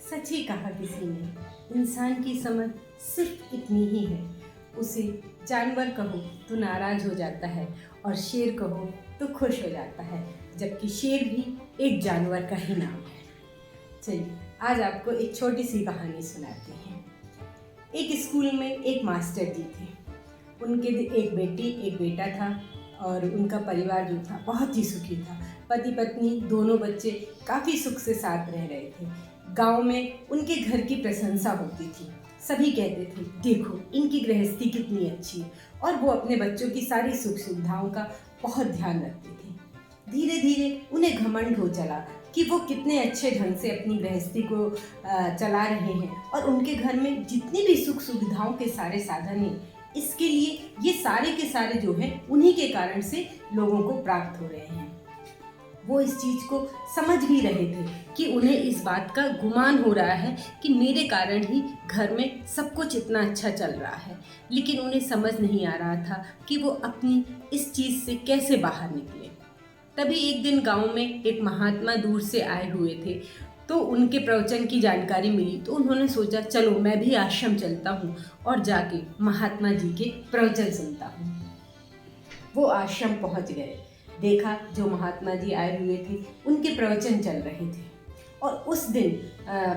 सच ही कहा किसी ने, इंसान की समझ सिर्फ इतनी ही है। उसे जानवर कहो तो नाराज हो जाता है और शेर कहो तो खुश हो जाता है, जबकि शेर भी एक जानवर का ही नाम है। चलिए आज आपको एक छोटी सी कहानी सुनाते हैं। एक स्कूल में एक मास्टर जी थे। उनके एक बेटी एक बेटा था और उनका परिवार जो था बहुत ही सुखी था। पति पत्नी दोनों बच्चे काफ़ी सुख से साथ रह रहे थे। गांव में उनके घर की प्रशंसा होती थी। सभी कहते थे देखो इनकी गृहस्थी कितनी अच्छी है, और वो अपने बच्चों की सारी सुख सुविधाओं का बहुत ध्यान रखते थे। धीरे धीरे उन्हें घमंड हो चला कि वो कितने अच्छे ढंग से अपनी गृहस्थी को चला रहे हैं, और उनके घर में जितनी भी सुख सुविधाओं के सारे साधन हैं, इसके लिए ये सारे के सारे जो हैं उन्हीं के कारण से लोगों को प्राप्त हो रहे हैं। वो इस चीज़ को समझ भी रहे थे कि उन्हें इस बात का गुमान हो रहा है कि मेरे कारण ही घर में सब कुछ इतना अच्छा चल रहा है, लेकिन उन्हें समझ नहीं आ रहा था कि वो अपनी इस चीज़ से कैसे बाहर निकले। तभी एक दिन गांव में एक महात्मा दूर से आए हुए थे, तो उनके प्रवचन की जानकारी मिली तो उन्होंने सोचा चलो मैं भी आश्रम चलता हूँ और जाके महात्मा जी के प्रवचन सुनता हूँ। वो आश्रम पहुँच गए। देखा जो महात्मा जी आए हुए थे उनके प्रवचन चल रहे थे, और उस दिन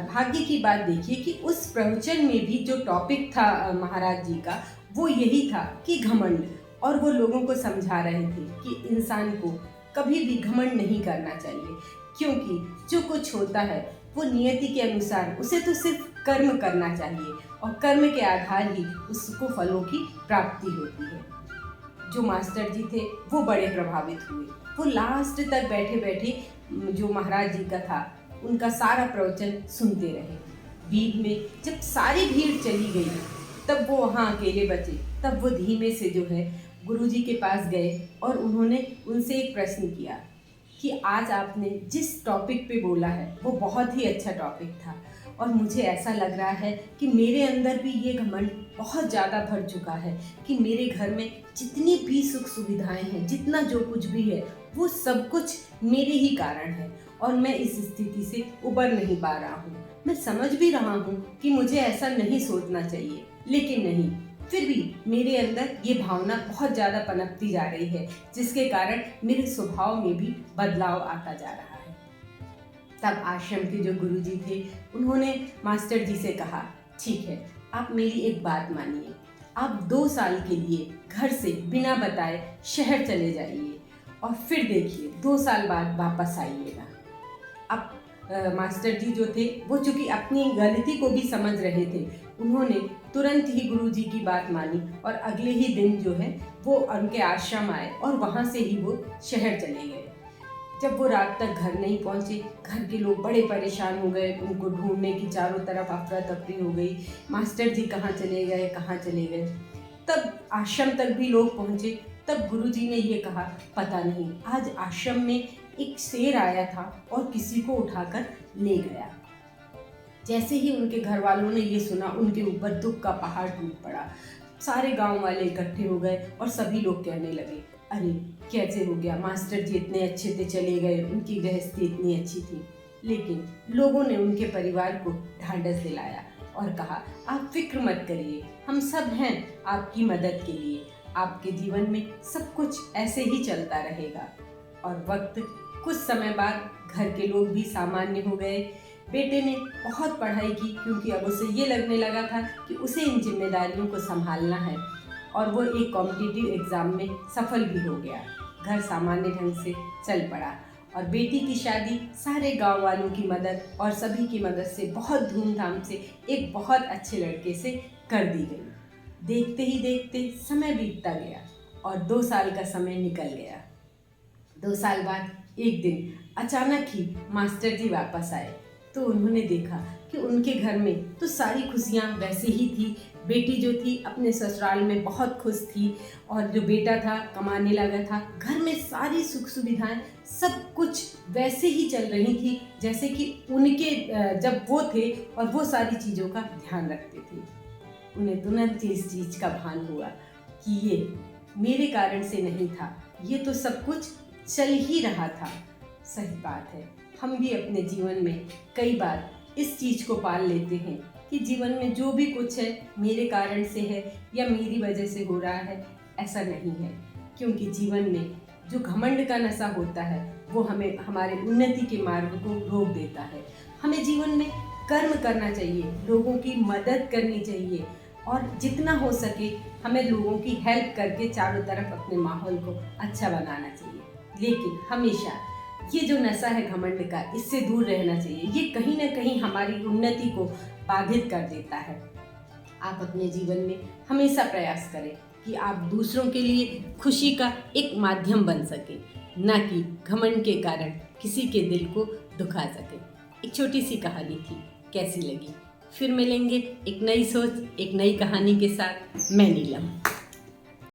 भाग्य की बात देखिए कि उस प्रवचन में भी जो टॉपिक था महाराज जी का वो यही था कि घमंड। और वो लोगों को समझा रहे थे कि इंसान को कभी भी घमंड नहीं करना चाहिए, क्योंकि जो कुछ होता है वो नियति के अनुसार उसे तो सिर्फ कर्म करना चाहिए, और कर्म के आधार ही उसको फलों की प्राप्ति होती है। जो मास्टर जी थे वो बड़े प्रभावित हुए। वो लास्ट तक बैठे बैठे जो महाराज जी का था उनका सारा प्रवचन सुनते रहे। बीच में जब सारी भीड़ चली गई तब वो वहाँ अकेले बचे। तब वो धीमे से जो है गुरुजी के पास गए और उन्होंने उनसे एक प्रश्न किया कि आज आपने जिस टॉपिक पे बोला है वो बहुत ही अच्छा टॉपिक था, और मुझे ऐसा लग रहा है कि मेरे अंदर भी ये घमंड बहुत ज़्यादा भर चुका है कि मेरे घर में जितनी भी सुख सुविधाएं हैं, जितना जो कुछ भी है वो सब कुछ मेरे ही कारण है, और मैं इस स्थिति से उबर नहीं पा रहा हूँ। मैं समझ भी रहा हूँ कि मुझे ऐसा नहीं सोचना चाहिए, लेकिन नहीं, फिर भी मेरे अंदर ये भावना बहुत ज़्यादा पनपती जा रही है, जिसके कारण मेरे स्वभाव में भी बदलाव आता जा रहा है। तब आश्रम के जो गुरुजी थे उन्होंने मास्टर जी से कहा ठीक है, आप मेरी एक बात मानिए, आप 2 साल के लिए घर से बिना बताए शहर चले जाइए और फिर देखिए 2 साल बाद वापस आइएगा। अब मास्टर जी जो थे वो चूँकि अपनी गलती को भी समझ रहे थे, उन्होंने तुरंत ही गुरुजी की बात मानी और अगले ही दिन जो है वो उनके आश्रम आए और वहाँ से ही वो शहर चले गए। जब वो रात तक घर नहीं पहुँचे, घर के लोग बड़े परेशान हो गए, उनको ढूंढने की चारों तरफ अफरा तफरी हो गई, मास्टर जी कहाँ चले गए कहाँ चले गए। तब आश्रम तक भी लोग पहुँचे। तब गुरुजी ने ये कहा पता नहीं आज आश्रम में एक शेर आया था और किसी को उठाकर ले गया। जैसे ही उनके घर वालों ने ये सुना उनके ऊपर दुख का पहाड़ टूट पड़ा। सारे गांव वाले इकट्ठे हो गए और सभी लोग कहने लगे अरे कैसे हो गया, मास्टर जी इतने अच्छे थे चले गए, उनकी गृहस्थी इतनी अच्छी थी। लेकिन लोगों ने उनके परिवार को ढांढस दिलाया और कहा आप फिक्र मत करिए, हम सब हैं आपकी मदद के लिए, आपके जीवन में सब कुछ ऐसे ही चलता रहेगा। और वक्त कुछ समय बाद घर के लोग भी सामान्य हो गए। बेटे ने बहुत पढ़ाई की, क्योंकि अब उसे ये लगने लगा था कि उसे इन जिम्मेदारियों को संभालना है, और वो एक कॉम्पिटिटिव एग्ज़ाम में सफल भी हो गया। घर सामान्य ढंग से चल पड़ा और बेटी की शादी सारे गांव वालों की मदद और सभी की मदद से बहुत धूमधाम से एक बहुत अच्छे लड़के से कर दी गई। देखते ही देखते समय बीतता गया और 2 साल का समय निकल गया। 2 साल बाद एक दिन अचानक ही मास्टर जी वापस आए तो उन्होंने देखा कि उनके घर में तो सारी खुशियाँ वैसे ही थी। बेटी जो थी अपने ससुराल में बहुत खुश थी, और जो बेटा था कमाने लगा था। घर में सारी सुख सुविधाएं सब कुछ वैसे ही चल रही थी जैसे कि उनके जब वो थे और वो सारी चीज़ों का ध्यान रखते थे। उन्हें तुरंत इस चीज़ का भान हुआ कि ये मेरे कारण से नहीं था, ये तो सब कुछ चल ही रहा था। सही बात है, हम भी अपने जीवन में कई बार इस चीज़ को पाल लेते हैं कि जीवन में जो भी कुछ है मेरे कारण से है या मेरी वजह से हो रहा है, ऐसा नहीं है। क्योंकि जीवन में जो घमंड का नशा होता है वो हमें हमारे उन्नति के मार्ग को रोक देता है। हमें जीवन में कर्म करना चाहिए, लोगों की मदद करनी चाहिए और जितना हो सके हमें लोगों की हेल्प करके चारों तरफ अपने माहौल को अच्छा बनाना चाहिए। लेकिन हमेशा ये जो नशा है घमंड का, इससे दूर रहना चाहिए। ये कहीं ना कहीं हमारी उन्नति को बाधित कर देता है। आप अपने जीवन में हमेशा प्रयास करें कि आप दूसरों के लिए खुशी का एक माध्यम बन सके, ना कि घमंड के कारण किसी के दिल को दुखा सके। एक छोटी सी कहानी थी, कैसी लगी? फिर मिलेंगे एक नई सोच, एक नई कहानी के साथ। मैं नीलम।